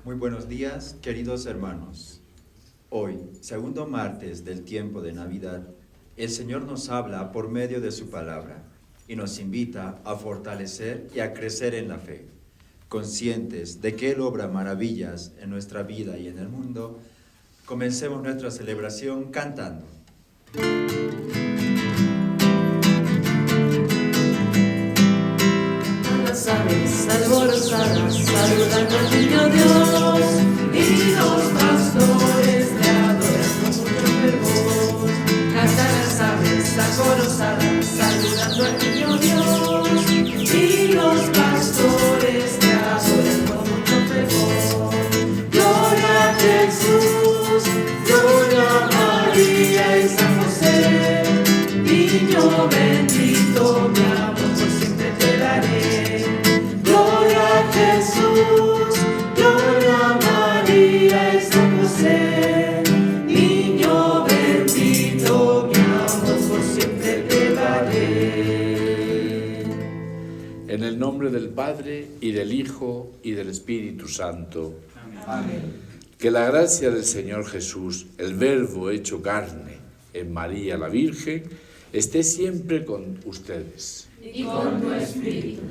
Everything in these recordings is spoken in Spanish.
Muy buenos días, queridos hermanos. Hoy, segundo martes del tiempo de Navidad, el Señor nos habla por medio de su palabra y nos invita a fortalecer y a crecer en la fe. Conscientes de que Él obra maravillas en nuestra vida y en el mundo, comencemos nuestra celebración cantando. Las aves alborozadas saludando al niño Dios, y los pastores le adoran con mucho fervor. Cantan las aves alborozadas saludando al niño Dios, y los pastores le adoran con mucho fervor. Gloria a Jesús, gloria a María y San José, niño bendito, mi amor por siempre te daré. Gloria a Jesús, gloria a María y San José, niño bendito, mi amor por siempre te daré. En el nombre del Padre, y del Hijo, y del Espíritu Santo. Amén. Que la gracia del Señor Jesús, el Verbo hecho carne en María la Virgen, esté siempre con ustedes. Y con tu espíritu.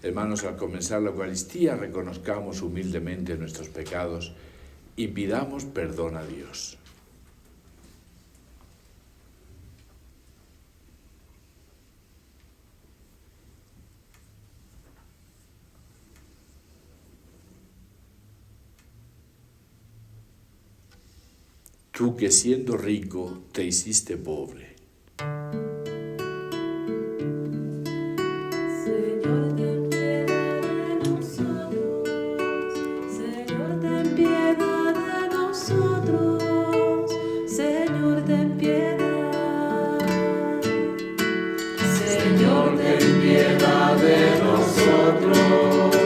Hermanos, al comenzar la Eucaristía, reconozcamos humildemente nuestros pecados y pidamos perdón a Dios. Tú que siendo rico te hiciste pobre. Señor, ten piedad de nosotros. Señor, ten piedad de nosotros. Señor, ten piedad. Señor, ten piedad de nosotros.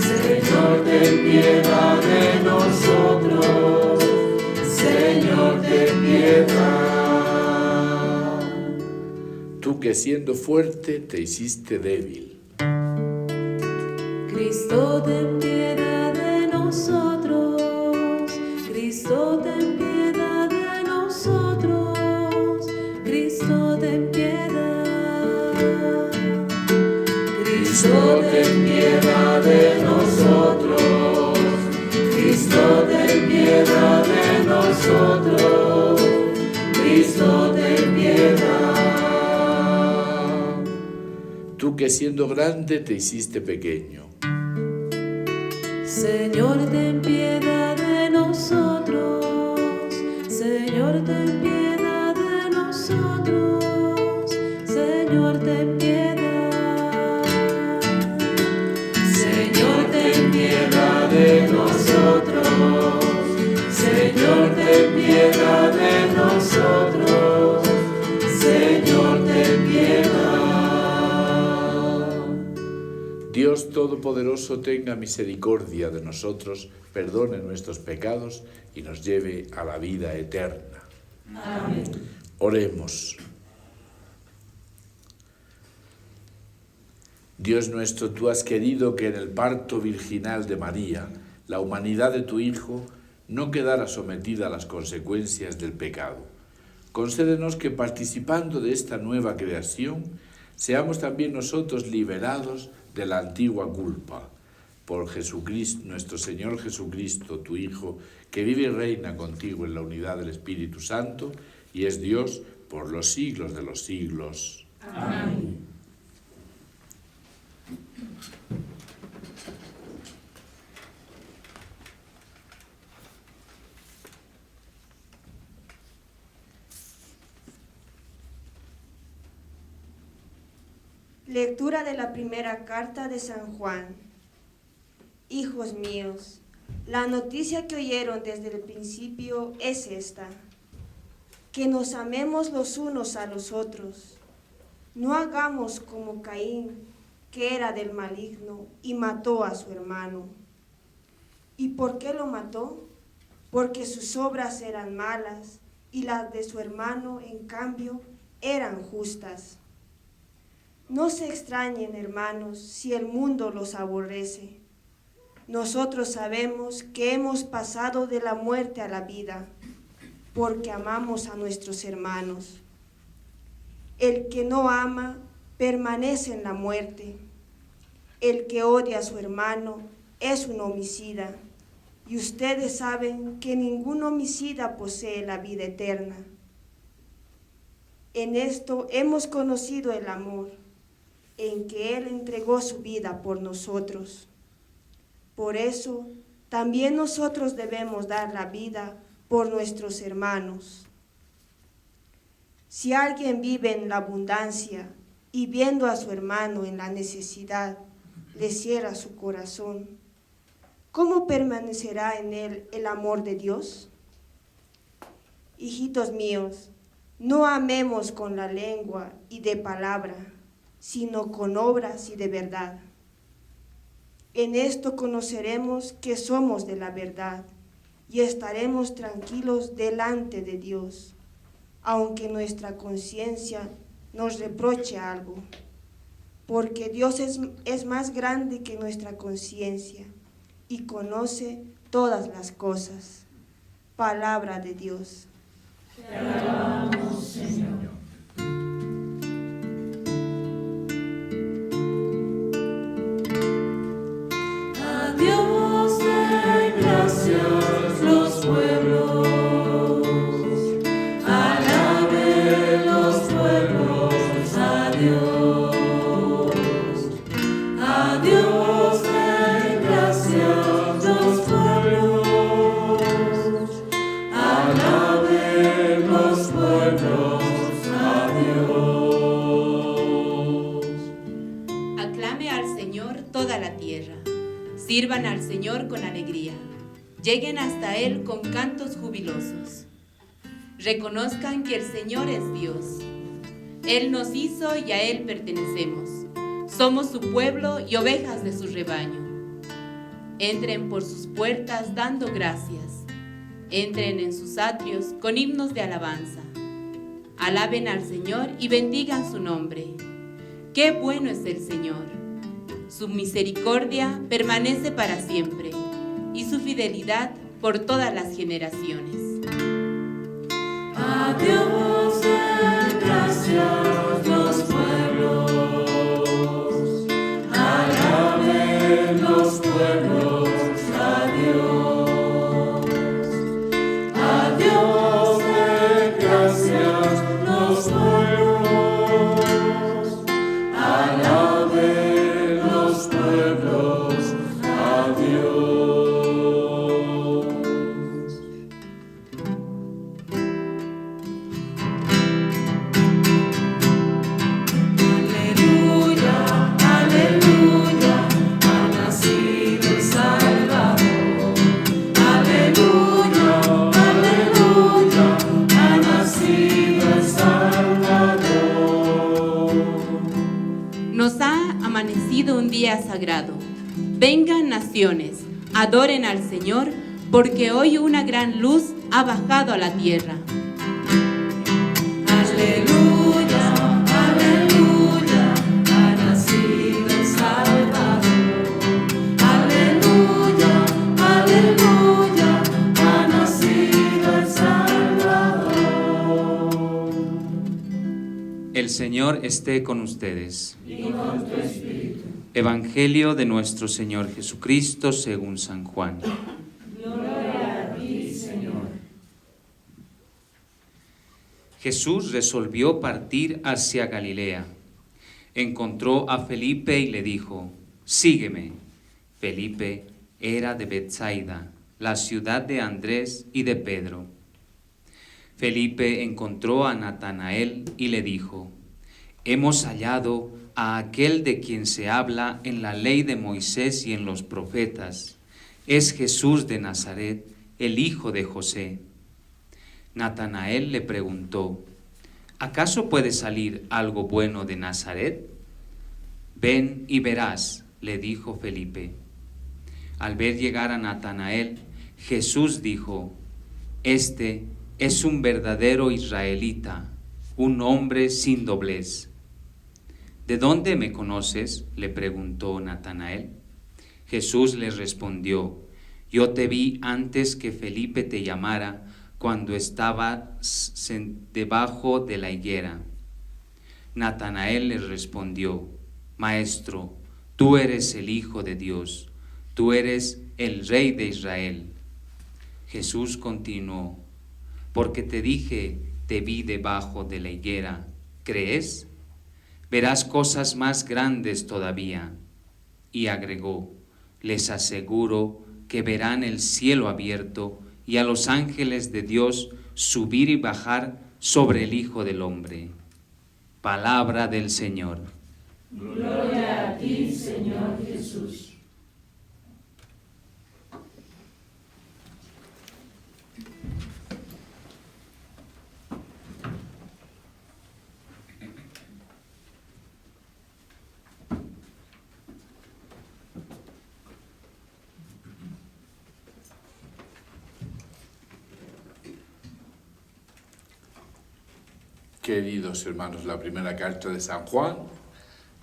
Señor, ten piedad de nosotros. Señor, ten piedad. Tú que siendo fuerte te hiciste débil. Cristo, ten piedad de nosotros. Cristo, ten piedad de nosotros. Cristo, ten piedad. Cristo, ten piedad de nosotros. Cristo, ten piedad de nosotros. Cristo, ten piedad. Tú que siendo grande te hiciste pequeño. Señor, ten piedad de nosotros. Señor, ten piedad de nosotros. Señor, ten piedad. Señor, ten piedad de nosotros. Señor, ten piedad de nosotros. Señor, ten piedad. Dios Todopoderoso tenga misericordia de nosotros, perdone nuestros pecados y nos lleve a la vida eterna. Amén. Oremos. Dios nuestro, tú has querido que en el parto virginal de María, la humanidad de tu Hijo no quedara sometida a las consecuencias del pecado. Concédenos que participando de esta nueva creación, seamos también nosotros liberados de la antigua culpa. Por Jesucristo, nuestro Señor Jesucristo, tu Hijo, que vive y reina contigo en la unidad del Espíritu Santo, y es Dios por los siglos de los siglos. Amén. Lectura de la primera carta de San Juan. Hijos míos, la noticia que oyeron desde el principio es esta: que nos amemos los unos a los otros. No hagamos como Caín, que era del maligno y mató a su hermano. ¿Y por qué lo mató? Porque sus obras eran malas y las de su hermano, en cambio, eran justas. No se extrañen, hermanos, si el mundo los aborrece. nosotros sabemos que hemos pasado de la muerte a la vida, porque amamos a nuestros hermanos. El que no ama permanece en la muerte. El que odia a su hermano es un homicida, y ustedes saben que ningún homicida posee la vida eterna. En esto hemos conocido el amor, en que Él entregó su vida por nosotros. Por eso, también nosotros debemos dar la vida por nuestros hermanos. Si alguien vive en la abundancia y viendo a su hermano en la necesidad, le cierra su corazón, ¿cómo permanecerá en él el amor de Dios? Hijitos míos, no amemos con la lengua y de palabra, sino con obras y de verdad. En esto conoceremos que somos de la verdad y estaremos tranquilos delante de Dios, aunque nuestra conciencia nos reproche algo, porque Dios es más grande que nuestra conciencia y conoce todas las cosas. Palabra de Dios. Te alabamos, Señor. A Dios den gracias los pueblos, alaben los pueblos a Dios. A Dios den gracias los pueblos, alaben los pueblos a Dios. Aclame al Señor toda la tierra, sirvan al Señor con alegría, lleguen hasta Él con cantos jubilosos. Reconozcan que el Señor es Dios. Él nos hizo y a Él pertenecemos. Somos su pueblo y ovejas de su rebaño. Entren por sus puertas dando gracias. Entren en sus atrios con himnos de alabanza. Alaben al Señor y bendigan su nombre. ¡Qué bueno es el Señor! Su misericordia permanece para siempre y su fidelidad por todas las generaciones. A Dios den gracias los pueblos, alaben los pueblos a Dios. A Dios den gracias los pueblos, alaben los pueblos a Dios. Aleluya, aleluya, ha nacido el Salvador. Aleluya, aleluya, ha nacido el Salvador. Nos ha amanecido un día sagrado. Vengan naciones, adoren al Señor, porque hoy una gran luz ha bajado a la tierra. Aleluya, aleluya, ha nacido el Salvador. Aleluya, aleluya, ha nacido el Salvador. El Señor esté con ustedes. Evangelio de nuestro Señor Jesucristo según San Juan. Gloria a ti, Señor. Jesús resolvió partir hacia Galilea. Encontró a Felipe y le dijo: «Sígueme». Felipe era de Betsaida, la ciudad de Andrés y de Pedro. Felipe encontró a Natanael y le dijo: «Hemos hallado a aquel de quien se habla en la ley de Moisés y en los profetas. Es Jesús de Nazaret, el hijo de José». Natanael le preguntó: «¿Acaso puede salir algo bueno de Nazaret?». «Ven y verás», le dijo Felipe. Al ver llegar a Natanael, Jesús dijo: «Este es un verdadero israelita, un hombre sin doblez». «¿De dónde me conoces?», le preguntó Natanael. Jesús les respondió: yo te vi antes que Felipe te llamara, cuando estabas debajo de la higuera. Natanael les respondió: Maestro, tú eres el Hijo de Dios, tú eres el Rey de Israel. Jesús continuó: porque te dije, te vi debajo de la higuera, ¿crees? Verás cosas más grandes todavía. Y agregó: les aseguro que verán el cielo abierto y a los ángeles de Dios subir y bajar sobre el Hijo del Hombre. Palabra del Señor. Gloria a ti, Señor Jesús. Queridos hermanos, la primera carta de San Juan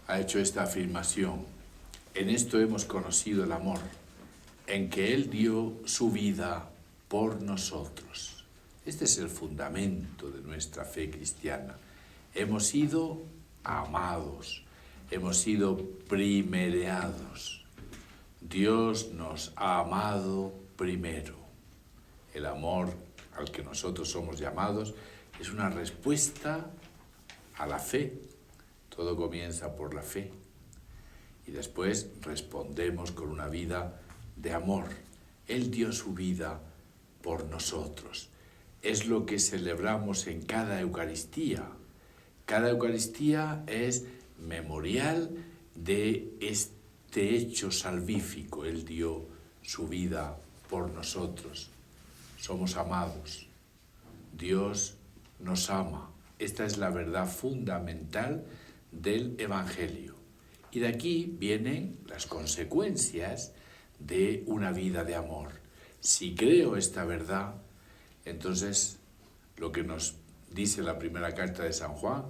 ha hecho esta afirmación: en esto hemos conocido el amor, en que Él dio su vida por nosotros. Este es el fundamento de nuestra fe cristiana. Hemos sido amados, hemos sido primereados. Dios nos ha amado primero. El amor al que nosotros somos llamados es una respuesta a la fe. Todo comienza por la fe. Y después respondemos con una vida de amor. Él dio su vida por nosotros. Es lo que celebramos en cada Eucaristía. Cada Eucaristía es memorial de este hecho salvífico. Él dio su vida por nosotros. Somos amados. Dios nos ama. Esta es la verdad fundamental del Evangelio. Y de aquí vienen las consecuencias de una vida de amor. Si creo esta verdad, entonces lo que nos dice la primera carta de San Juan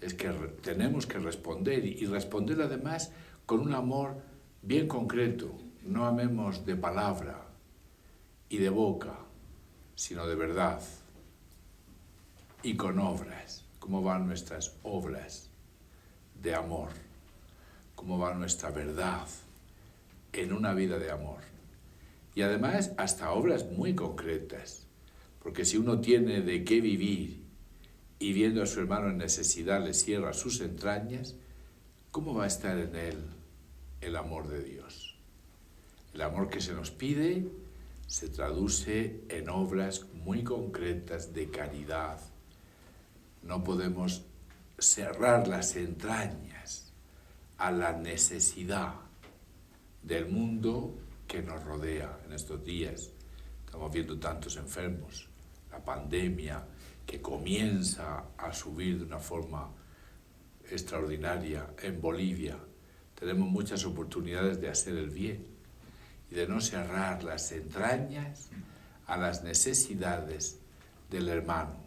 es que tenemos que responder, y responder además con un amor bien concreto. No amemos de palabra y de boca, sino de verdad. Y con obras. ¿Cómo van nuestras obras de amor? ¿Cómo va nuestra verdad en una vida de amor? Y además hasta obras muy concretas. Porque si uno tiene de qué vivir y viendo a su hermano en necesidad le cierra sus entrañas, ¿cómo va a estar en él el amor de Dios? El amor que se nos pide se traduce en obras muy concretas de caridad. No podemos cerrar las entrañas a la necesidad del mundo que nos rodea en estos días. Estamos viendo tantos enfermos, la pandemia que comienza a subir de una forma extraordinaria en Bolivia. Tenemos muchas oportunidades de hacer el bien y de no cerrar las entrañas a las necesidades del hermano.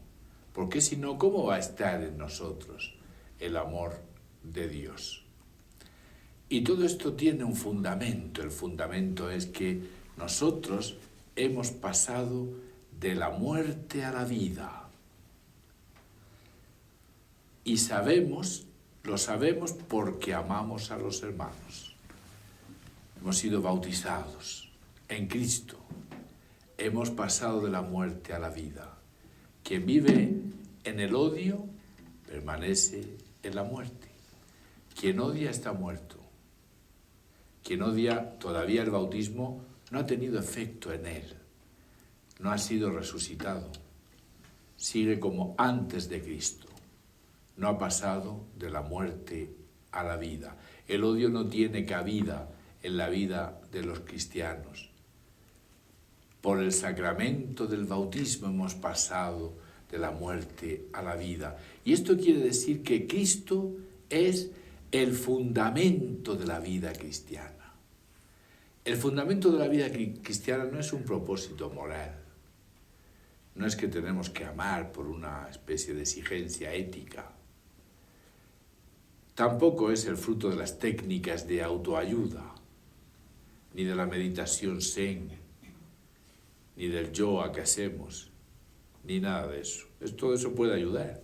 Porque si no, ¿cómo va a estar en nosotros el amor de Dios? Y todo esto tiene un fundamento. El fundamento es que nosotros hemos pasado de la muerte a la vida. Y lo sabemos porque amamos a los hermanos. Hemos sido bautizados en Cristo. Hemos pasado de la muerte a la vida. Quien vive en el odio permanece en la muerte. Quien odia está muerto. Quien odia, todavía el bautismo no ha tenido efecto en él. No ha sido resucitado. Sigue como antes de Cristo. No ha pasado de la muerte a la vida. El odio no tiene cabida en la vida de los cristianos. Por el sacramento del bautismo hemos pasado de la muerte a la vida. Y esto quiere decir que Cristo es el fundamento de la vida cristiana. El fundamento de la vida cristiana no es un propósito moral. No es que tenemos que amar por una especie de exigencia ética. Tampoco es el fruto de las técnicas de autoayuda. ni de la meditación zen, ni del yoga que hacemos, ni nada de eso. Todo eso puede ayudar.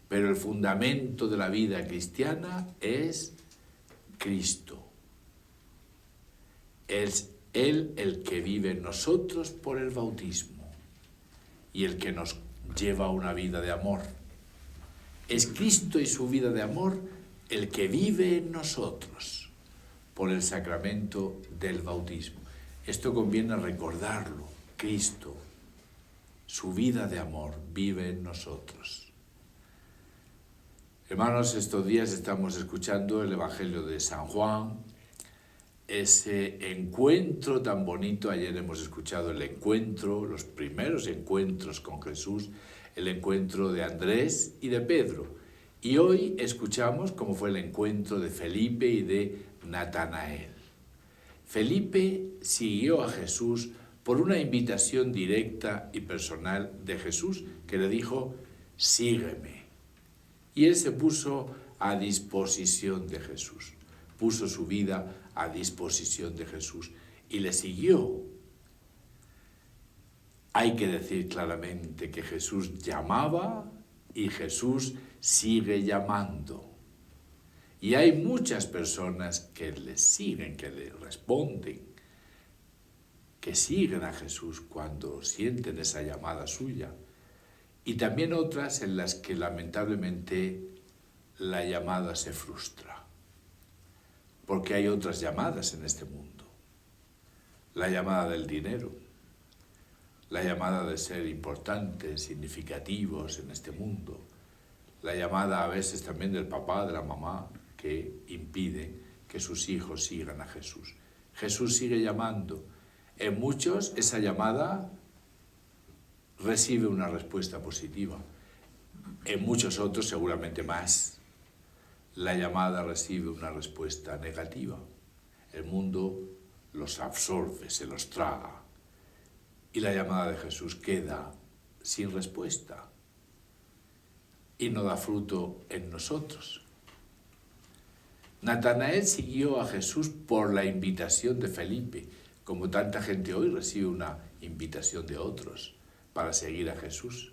Pero el fundamento de la vida cristiana es Cristo. Es Él el que vive en nosotros por el bautismo y el que nos lleva a una vida de amor. Es Cristo y su vida de amor el que vive en nosotros por el sacramento del bautismo. Esto conviene recordarlo. Cristo, su vida de amor, vive en nosotros. Hermanos, estos días estamos escuchando el Evangelio de San Juan, ese encuentro tan bonito. Ayer hemos escuchado el encuentro, los primeros encuentros con Jesús, el encuentro de Andrés y de Pedro. Y hoy escuchamos cómo fue el encuentro de Felipe y de Natanael. Felipe siguió a Jesús por una invitación directa y personal de Jesús, que le dijo, sígueme. Y él se puso a disposición de Jesús, puso su vida a disposición de Jesús y le siguió. Hay que decir claramente que Jesús llamaba y Jesús sigue llamando. Y hay muchas personas que le siguen, que le responden, que siguen a Jesús cuando sienten esa llamada suya. Y también otras en las que lamentablemente la llamada se frustra. Porque hay otras llamadas en este mundo. La llamada del dinero, la llamada de ser importantes, significativos en este mundo, la llamada a veces también del papá, de la mamá, que impide que sus hijos sigan a Jesús. Jesús sigue llamando. En muchos esa llamada recibe una respuesta positiva. En muchos otros, seguramente más, la llamada recibe una respuesta negativa. El mundo los absorbe, se los traga. Y la llamada de Jesús queda sin respuesta y no da fruto en nosotros. Natanael siguió a Jesús por la invitación de Felipe, como tanta gente hoy recibe una invitación de otros para seguir a Jesús.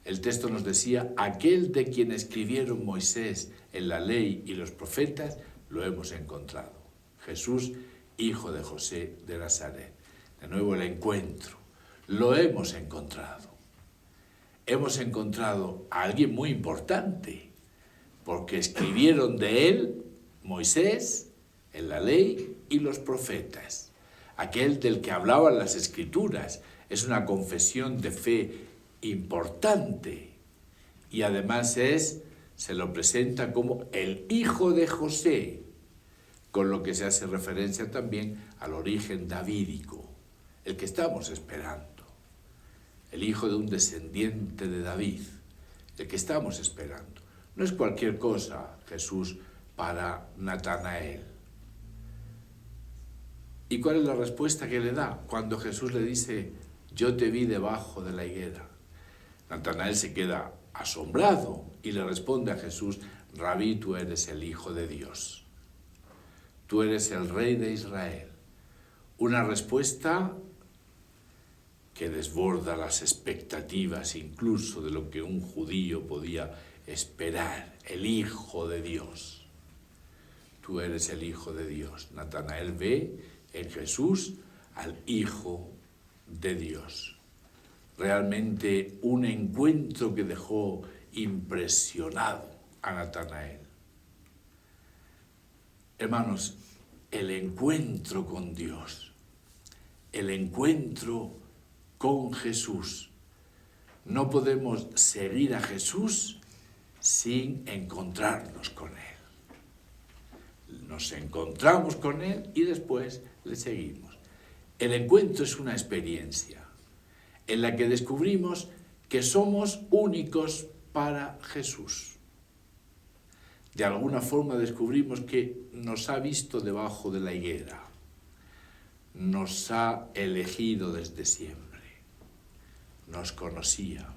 El texto nos decía, aquel de quien escribieron Moisés en la ley y los profetas, lo hemos encontrado. Jesús, hijo de José de Nazaret. De nuevo el encuentro. Lo hemos encontrado. Hemos encontrado a alguien muy importante, porque escribieron de él Moisés en la ley y los profetas. Aquel del que hablaban las Escrituras. Es una confesión de fe importante y además se lo presenta como el hijo de José, con lo que se hace referencia también al origen davídico, el que estamos esperando, el hijo de un descendiente de David, el que estamos esperando. No es cualquier cosa Jesús para Natanael. ¿Y cuál es la respuesta que le da cuando Jesús le dice, yo te vi debajo de la higuera? Natanael se queda asombrado y le responde a Jesús, Rabí, tú eres el Hijo de Dios. Tú eres el Rey de Israel. Una respuesta que desborda las expectativas incluso de lo que un judío podía esperar. El Hijo de Dios. Tú eres el Hijo de Dios. Natanael ve en Jesús al Hijo de Dios. Realmente un encuentro que dejó impresionado a Natanael. Hermanos, el encuentro con Dios, el encuentro con Jesús. No podemos seguir a Jesús sin encontrarnos con Él. Nos encontramos con Él y después le seguimos. El encuentro es una experiencia en la que descubrimos que somos únicos para Jesús. De alguna forma descubrimos que nos ha visto debajo de la higuera, nos ha elegido desde siempre, nos conocía,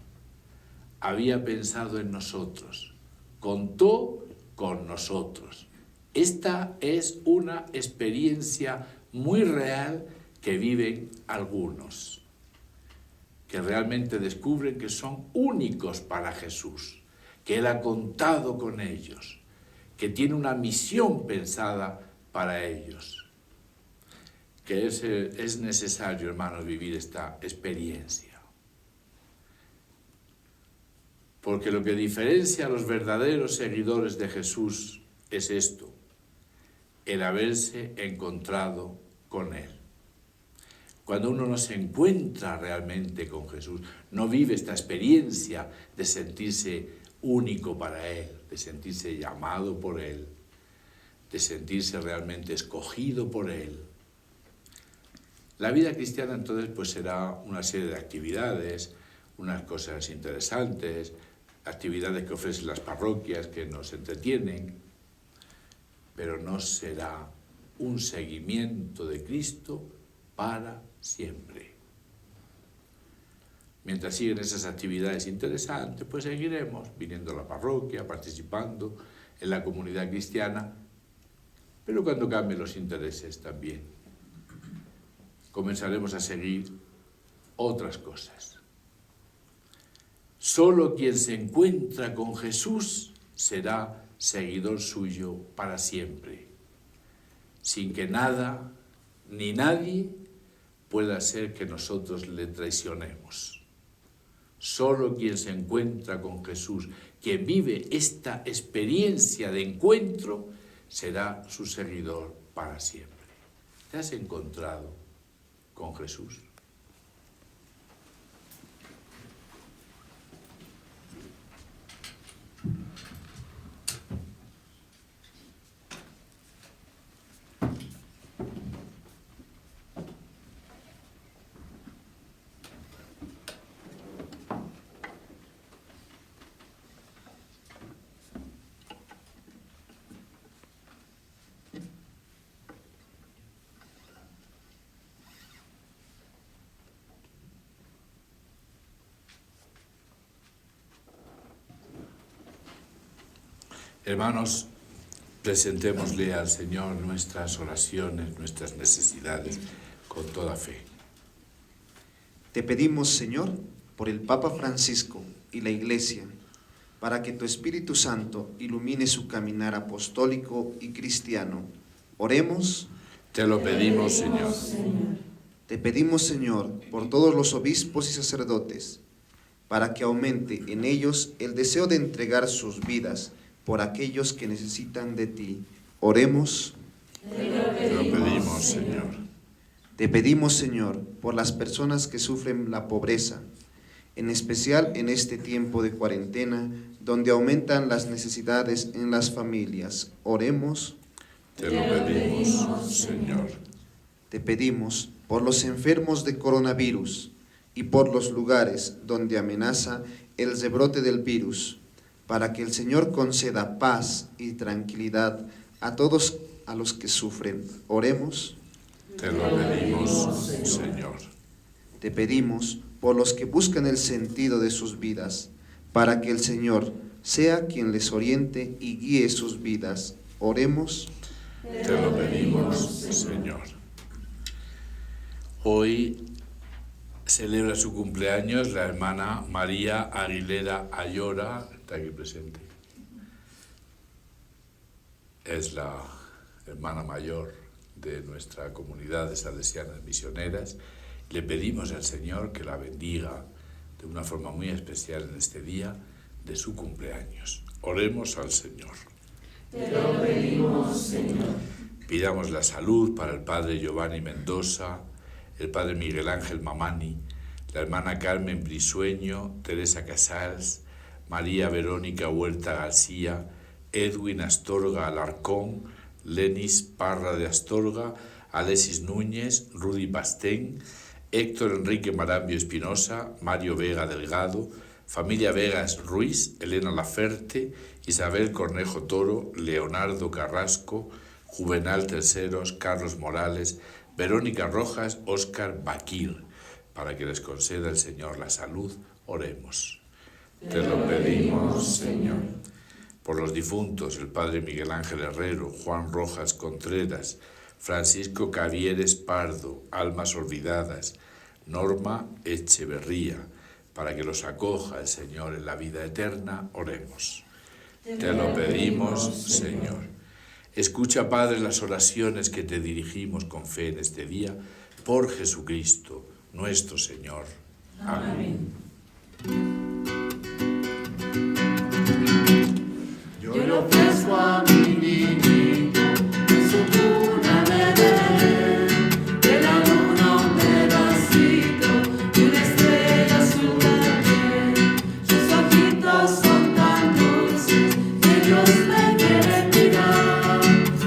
había pensado en nosotros, contó con nosotros. Esta es una experiencia muy real que viven algunos, que realmente descubren que son únicos para Jesús, que Él ha contado con ellos, que tiene una misión pensada para ellos. Que es necesario, hermanos, vivir esta experiencia. Porque lo que diferencia a los verdaderos seguidores de Jesús es esto, el haberse encontrado con Él. Cuando uno no se encuentra realmente con Jesús, no vive esta experiencia de sentirse único para Él, de sentirse llamado por Él, de sentirse realmente escogido por Él. La vida cristiana entonces pues será una serie de actividades, unas cosas interesantes, actividades que ofrecen las parroquias que nos entretienen, pero no será un seguimiento de Cristo para siempre. Mientras siguen esas actividades interesantes, pues seguiremos viniendo a la parroquia, participando en la comunidad cristiana, pero cuando cambien los intereses también comenzaremos a seguir otras cosas. Solo quien se encuentra con Jesús será seguidor suyo para siempre, sin que nada ni nadie pueda hacer que nosotros le traicionemos. Solo quien se encuentra con Jesús, quien vive esta experiencia de encuentro, será su seguidor para siempre. ¿Te has encontrado con Jesús? Hermanos, presentémosle al Señor nuestras oraciones, nuestras necesidades, con toda fe. Te pedimos, Señor, por el Papa Francisco y la Iglesia, para que tu Espíritu Santo ilumine su caminar apostólico y cristiano. Oremos. Te lo pedimos, Señor. Te pedimos, Señor, por todos los obispos y sacerdotes, para que aumente en ellos el deseo de entregar sus vidas por aquellos que necesitan de ti. Oremos. Te lo pedimos, Señor. Te pedimos, Señor, por las personas que sufren la pobreza, en especial en este tiempo de cuarentena, donde aumentan las necesidades en las familias. Oremos. Te lo pedimos, Señor. Te pedimos por los enfermos de coronavirus y por los lugares donde amenaza el rebrote del virus, para que el Señor conceda paz y tranquilidad a todos a los que sufren. Oremos. Te lo pedimos, Señor. Te pedimos por los que buscan el sentido de sus vidas, para que el Señor sea quien les oriente y guíe sus vidas. Oremos. Te lo pedimos, Señor. Hoy celebra su cumpleaños la hermana María Aguilera Ayora, está aquí presente. Es la hermana mayor de nuestra comunidad de salesianas misioneras. Le pedimos al Señor que la bendiga de una forma muy especial en este día de su cumpleaños. Oremos al Señor. Te lo pedimos, Señor. Pidamos la salud para el padre Giovanni Mendoza, el padre Miguel Ángel Mamani, la hermana Carmen Brisueño, Teresa Casals, María Verónica Huerta García, Edwin Astorga Alarcón, Lenis Parra de Astorga, Alexis Núñez, Rudy Pastén, Héctor Enrique Marambio Espinosa, Mario Vega Delgado, familia Vegas Ruiz, Elena Laferte, Isabel Cornejo Toro, Leonardo Carrasco, Juvenal Terceros, Carlos Morales, Verónica Rojas, Óscar Baquir, para que les conceda el Señor la salud. Oremos. Te lo pedimos, Señor. Por los difuntos, el padre Miguel Ángel Herrero, Juan Rojas Contreras, Francisco Cavieres Pardo, Almas Olvidadas, Norma Echeverría, para que los acoja el Señor en la vida eterna, oremos. Te lo pedimos, Señor. Escucha, Padre, las oraciones que te dirigimos con fe en este día, por Jesucristo, nuestro Señor. Amén. Yo le ofrezco a mi niñito en su cuna bebé, de la luna un pedacito y una estrella azul también. Sus ojitos son tan dulces que Dios me quiere mirar,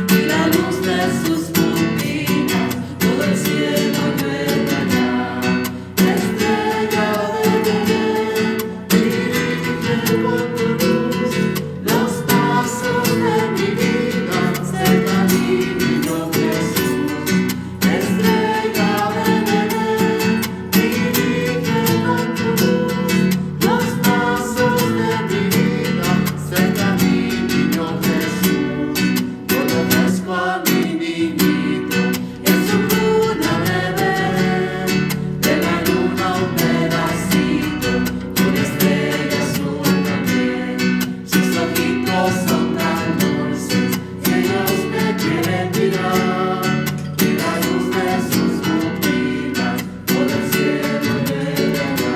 y la luz de sus pupilas todo el cielo llueve allá. Estrella de bebé, dirige con tu luz los pasos de mi vida, cerca a mi niño Jesús. Estrella de bebé, dirige con tu luz los pasos de mi vida, cerca a mi niño Jesús. Yo le ofrezco a mi niñito en su cuna bebé, de la luna un pedacito, una estrella azul también. Sus ojitos son tan dulces que Dios me quiere mirar, y la luz de sus pupilas todo el cielo llueve allá.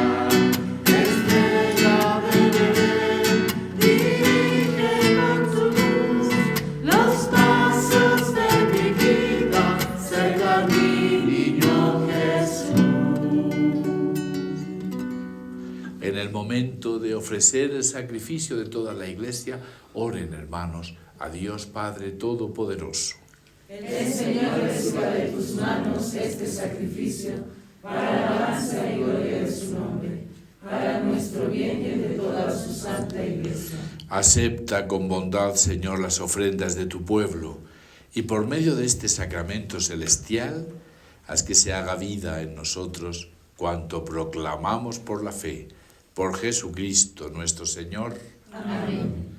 Estrella de bebé, dirige con tu luz los pasos de mi vida, cerca a mi niño Jesús. En el momento de ofrecer el sacrificio de toda la Iglesia, oren, hermanos, a Dios Padre Todopoderoso. El Señor reciba de tus manos este sacrificio para alabanza y gloria de su nombre, para nuestro bien y el de toda su santa Iglesia. Acepta con bondad, Señor, las ofrendas de tu pueblo, y por medio de este sacramento celestial, haz que se haga vida en nosotros cuanto proclamamos por la fe, por Jesucristo nuestro Señor. Amén.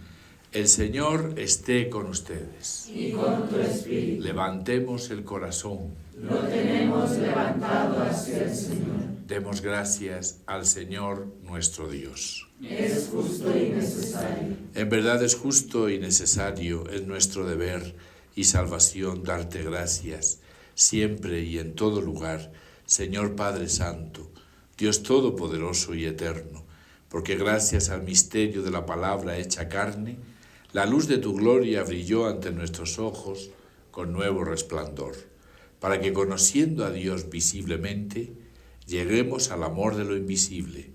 El Señor esté con ustedes. Y con tu espíritu Levantemos el corazón. lo tenemos levantado hacia el Señor. Demos gracias al Señor nuestro Dios. Es justo y necesario. En verdad es justo y necesario, es nuestro deber y salvación darte gracias, siempre y en todo lugar, Señor Padre Santo, Dios Todopoderoso y Eterno, porque gracias al misterio de la palabra hecha carne, la luz de tu gloria brilló ante nuestros ojos con nuevo resplandor, para que conociendo a Dios visiblemente, lleguemos al amor de lo invisible.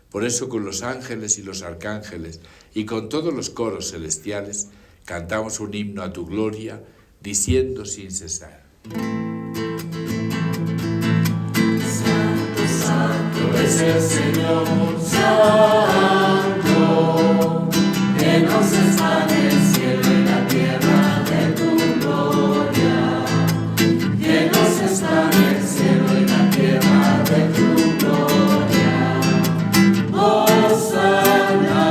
Por eso con los ángeles y los arcángeles y con todos los coros celestiales cantamos un himno a tu gloria, diciendo sin cesar. Santo, santo es el Señor, santo, que nos está en el cielo y la tierra de tu gloria, que nos está en el cielo y la tierra de tu gloria. Hosana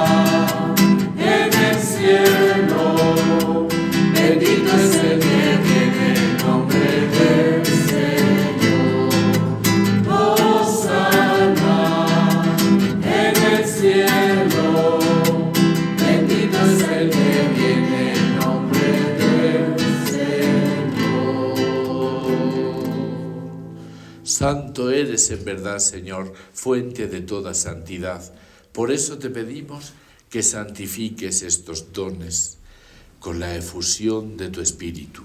en el cielo, bendito es el que viene en nombre del Señor. Hosana en el cielo, bendito es el que viene en nombre del Señor. Santo eres en verdad, Señor, fuente de toda santidad. Por eso te pedimos que santifiques estos dones con la efusión de tu Espíritu,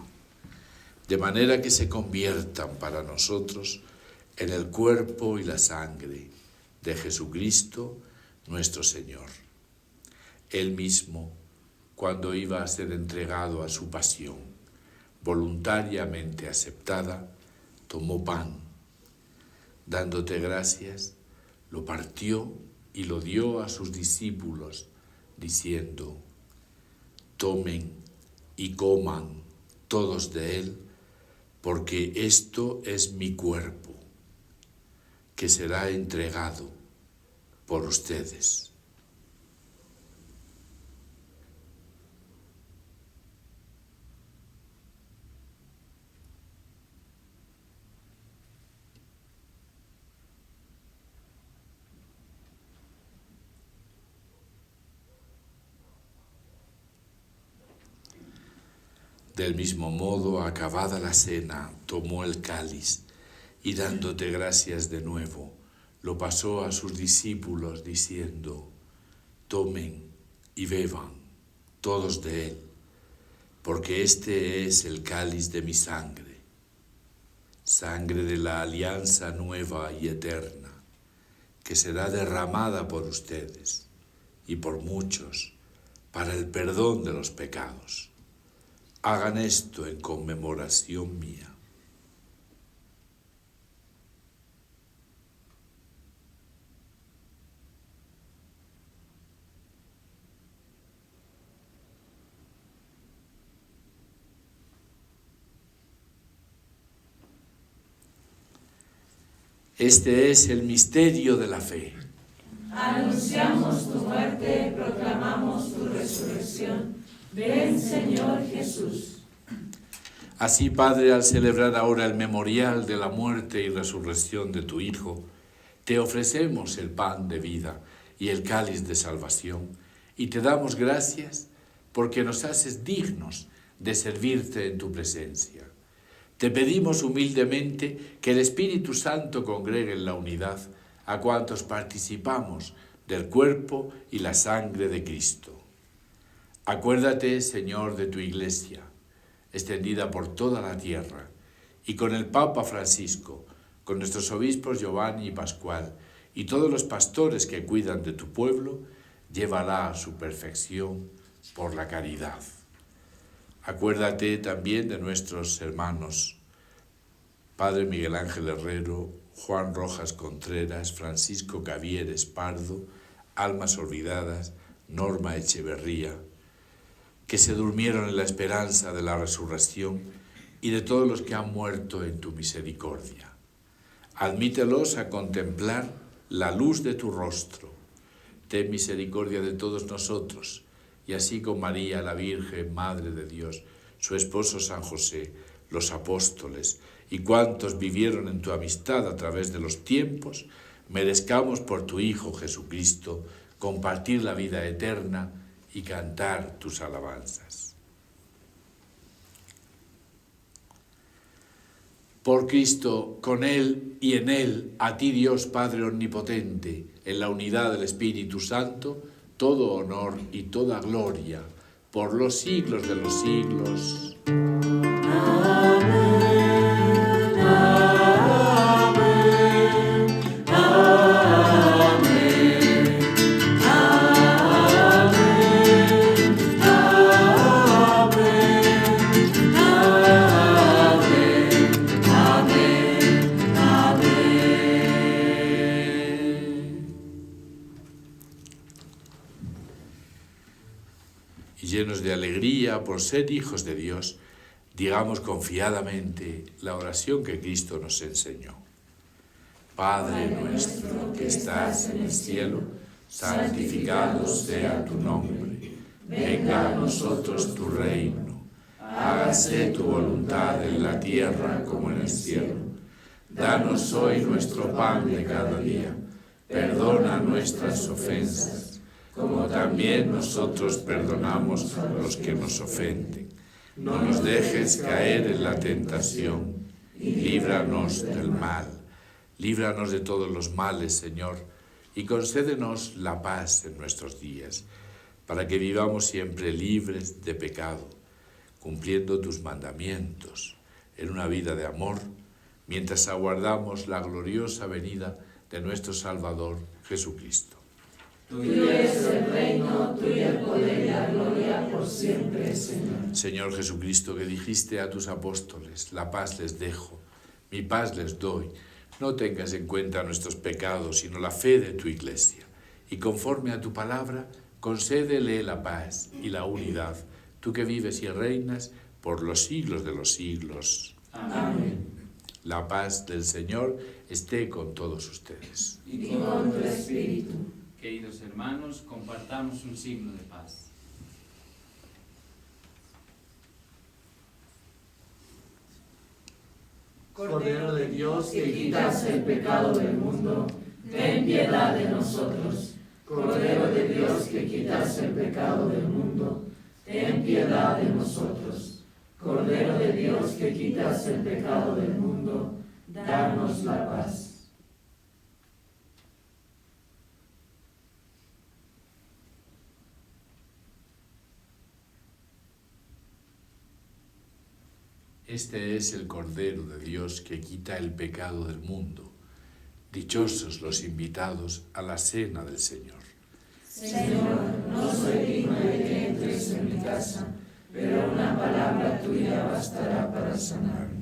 de manera que se conviertan para nosotros en el cuerpo y la sangre de Jesucristo nuestro Señor. Él mismo, cuando iba a ser entregado a su pasión, voluntariamente aceptada, tomó pan, dándote gracias, lo partió y lo dio a sus discípulos, diciendo: tomen y coman todos de él, porque esto es mi cuerpo, que será entregado por ustedes. Del mismo modo, acabada la cena, tomó el cáliz y dándote gracias de nuevo, lo pasó a sus discípulos diciendo: tomen y beban todos de él, porque este es el cáliz de mi sangre, sangre de la alianza nueva y eterna, que será derramada por ustedes y por muchos para el perdón de los pecados. Hagan esto en conmemoración mía. Este es el misterio de la fe. Anunciamos tu muerte, proclamamos tu resurrección. Ven, Señor Jesús. Así, Padre, al celebrar ahora el memorial de la muerte y resurrección de tu Hijo, te ofrecemos el pan de vida y el cáliz de salvación, y te damos gracias porque nos haces dignos de servirte en tu presencia. Te pedimos humildemente que el Espíritu Santo congregue en la unidad a cuantos participamos del cuerpo y la sangre de Cristo. Acuérdate, Señor, de tu Iglesia, extendida por toda la tierra, y con el Papa Francisco, con nuestros obispos Giovanni y Pascual, y todos los pastores que cuidan de tu pueblo, llévala a su perfección por la caridad. Acuérdate también de nuestros hermanos, Padre Miguel Ángel Herrero, Juan Rojas Contreras, Francisco Cavieres Pardo, Almas Olvidadas, Norma Echeverría, que se durmieron en la esperanza de la resurrección, y de todos los que han muerto en tu misericordia. Admítelos a contemplar la luz de tu rostro. Ten misericordia de todos nosotros, y así con María, la Virgen, Madre de Dios, su esposo San José, los apóstoles y cuantos vivieron en tu amistad a través de los tiempos, merezcamos por tu Hijo Jesucristo compartir la vida eterna y cantar tus alabanzas. Por Cristo, con Él y en Él, a ti Dios Padre Omnipotente, en la unidad del Espíritu Santo, todo honor y toda gloria, por los siglos de los siglos. Llenos de alegría por ser hijos de Dios, digamos confiadamente la oración que Cristo nos enseñó. Padre nuestro que estás en el cielo, santificado sea tu nombre. Venga a nosotros tu reino. Hágase tu voluntad en la tierra como en el cielo. Danos hoy nuestro pan de cada día. Perdona nuestras ofensas, como también nosotros perdonamos a los que nos ofenden. No nos dejes caer en la tentación, y líbranos del mal. Líbranos de todos los males, Señor, y concédenos la paz en nuestros días, para que vivamos siempre libres de pecado, cumpliendo tus mandamientos, en una vida de amor, mientras aguardamos la gloriosa venida de nuestro Salvador, Jesucristo. Tuyo es el reino, tuyo el poder y la gloria por siempre, Señor. Señor Jesucristo, que dijiste a tus apóstoles: la paz les dejo, mi paz les doy. No tengas en cuenta nuestros pecados, sino la fe de tu Iglesia. Y conforme a tu palabra, concédele la paz y la unidad, tú que vives y reinas por los siglos de los siglos. Amén. La paz del Señor esté con todos ustedes. Y con tu espíritu. Queridos hermanos, compartamos un signo de paz. Cordero de Dios, que quitas el pecado del mundo, ten piedad de nosotros. Cordero de Dios, que quitas el pecado del mundo, ten piedad de nosotros. Cordero de Dios que quitas el pecado del mundo, danos la paz. Este es el Cordero de Dios que quita el pecado del mundo. Dichosos los invitados a la cena del Señor. Señor, no soy digno de que entres en mi casa, pero una palabra tuya bastará para sanarme.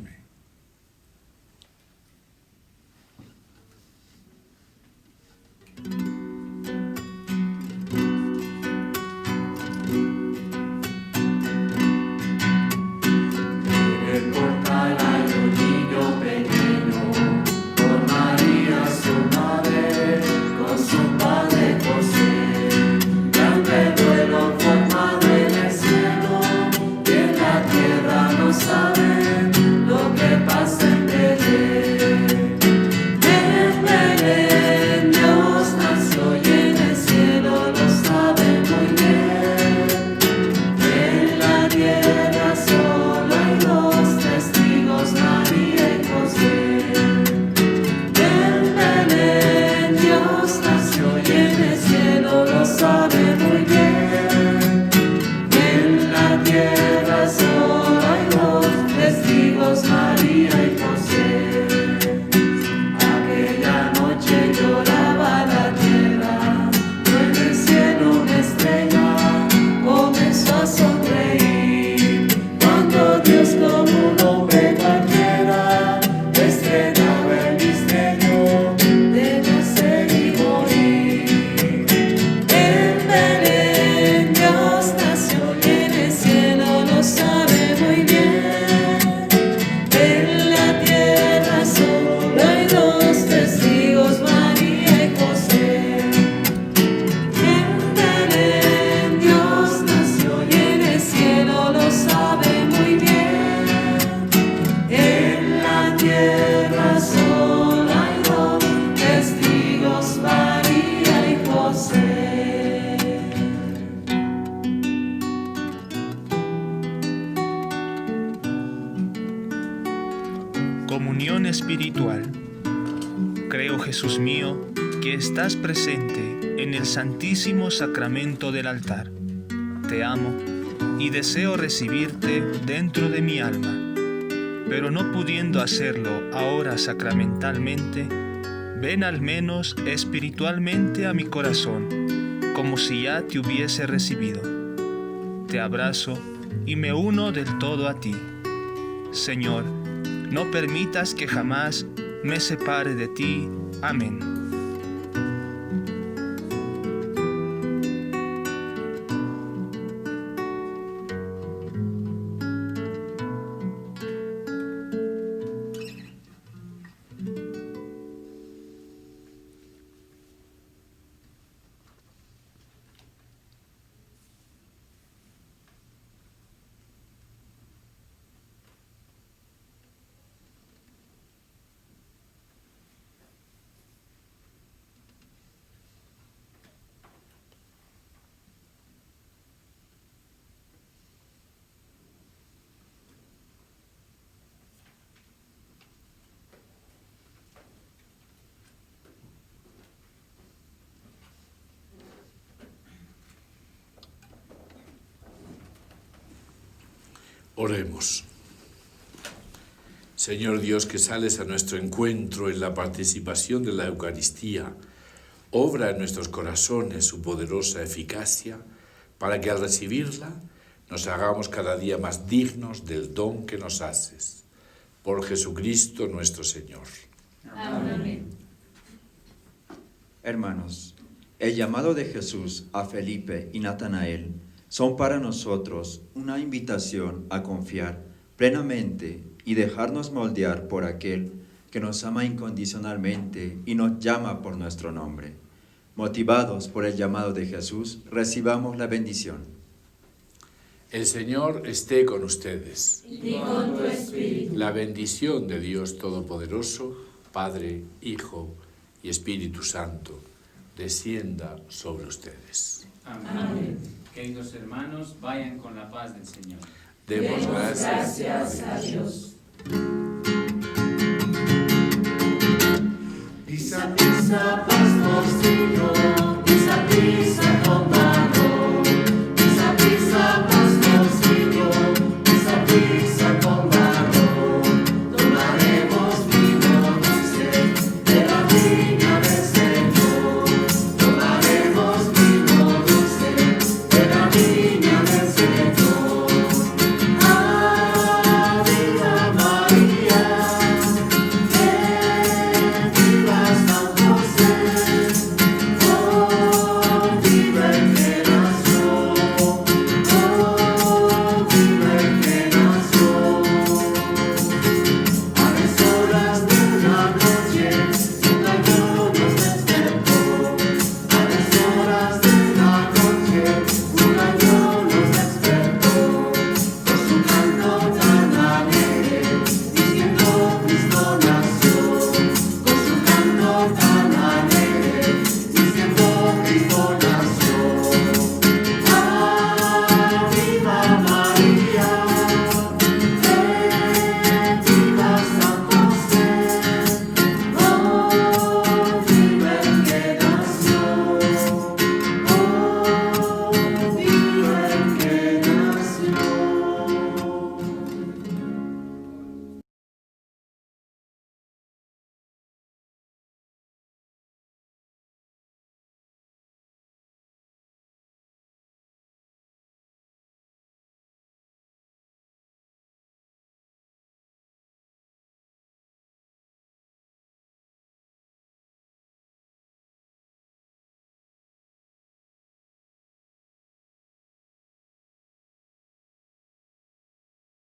Comunión espiritual. Creo, Jesús mío, que estás presente en el santísimo sacramento del altar. Te amo y deseo recibirte dentro de mi alma, pero no pudiendo hacerlo ahora sacramentalmente, ven al menos espiritualmente a mi corazón, como si ya te hubiese recibido. Te abrazo y me uno del todo a ti. Señor, no permitas que jamás me separe de ti. Amén. Oremos. Señor Dios, que sales a nuestro encuentro en la participación de la Eucaristía, obra en nuestros corazones su poderosa eficacia, para que al recibirla nos hagamos cada día más dignos del don que nos haces. Por Jesucristo nuestro Señor. Amén. Hermanos, el llamado de Jesús a Felipe y Natanael son para nosotros una invitación a confiar plenamente y dejarnos moldear por aquel que nos ama incondicionalmente y nos llama por nuestro nombre. Motivados por el llamado de Jesús, recibamos la bendición. El Señor esté con ustedes. Y con tu espíritu. La bendición de Dios Todopoderoso, Padre, Hijo y Espíritu Santo, descienda sobre ustedes. Amén. Queridos hermanos, vayan con la paz del Señor. Demos gracias a Dios. Pisa, pisa,